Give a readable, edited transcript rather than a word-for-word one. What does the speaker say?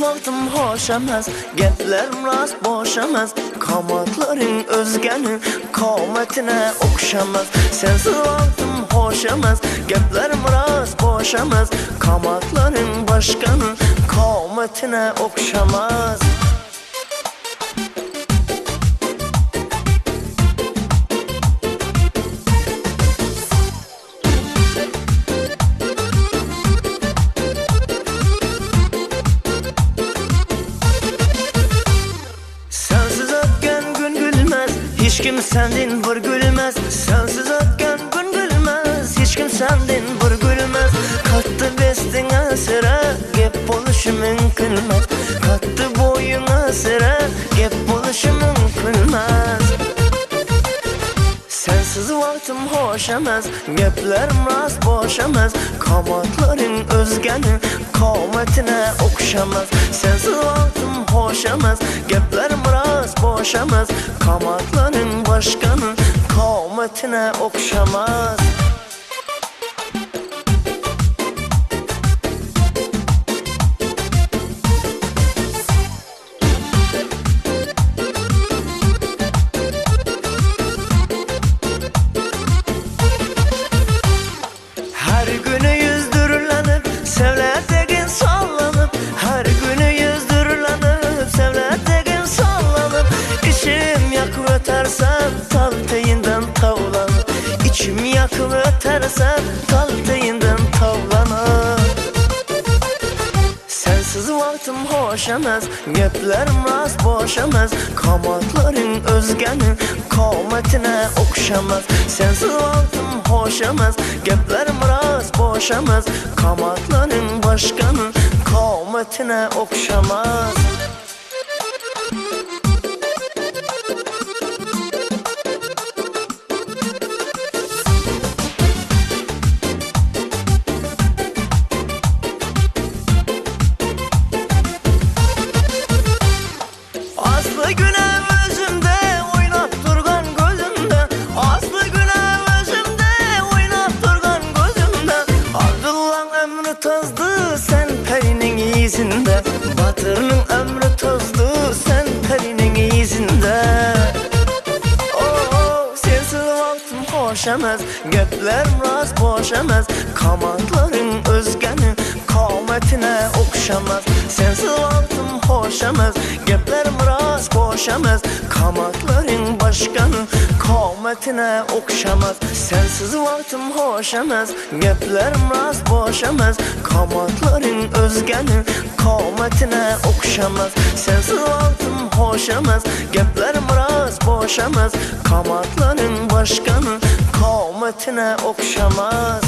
vaqtim hoş emas, gaplerim rost boş emas. Qamatlaring o'zganing qomatine o'xshamas. Sensiz vaqtim hoş emas, gaplerim rost boş emas. Qamatlaring boshqaning qomatine o'xshamas. Hiç kim sendin bir gülmez, sensiz ötken gün gülmez. Hiç kim sendin bir gülmez. Kattı bestine sıra, gep buluşu mümkünmez. Kattı boyuna sıra, gep buluşu mümkünmez. Sensiz vaqtim hoş emas, gaplerim rost boş emas. Qamatlaring o'zganing qomatine o'xshamas. Sensiz vaqtim hoş emas, gaplerim rost boş emas. Qamatlaring boshqaning qomatine o'xshamas. Her günü yüzdürülenip, sevletegen sallanıp. Her günü yüzdürülenip, sevletegen sallanıp. İçim yakıp ötersen, talteyinden tavlanıp. İçim yakıp ötersen, talteyinden tavlanıp. Sensiz vaqtim hoş emas, gaplerim rost boş emas. Qamatlaring o'zganing qomatine o'xshamas. Sensiz vaqtim hoş emas, gaplerim rost boş emas. Qamatlaring boshqaning qomatine o'xshamas. Aslı güne özümde oynap durgan gözümde. Aslı güne özümde oynap durgan gözümde. Abdullah'ın ömrü tozdu sen perinin izinde. Batır'ın ömrü tozdu sen perinin izinde. Sensiz vaqtim hoş emas, gaplerim rost boş emas. Qamatlaring o'zganing qomatine o'xshamas. Sensiz vaqtim hoş emas, gaplerim rost boş emas. Qamatlaring boshqaning qomatine o'xshamas. Sensiz vaqtim hoş emas, gaplerim rost boş emas. Qamatlaring o'zganing qomatine o'xshamas. Sensiz vaqtim hoş emas, gaplerim rost boş emas. Qamatlaring boshqaning qomatine o'xshamas.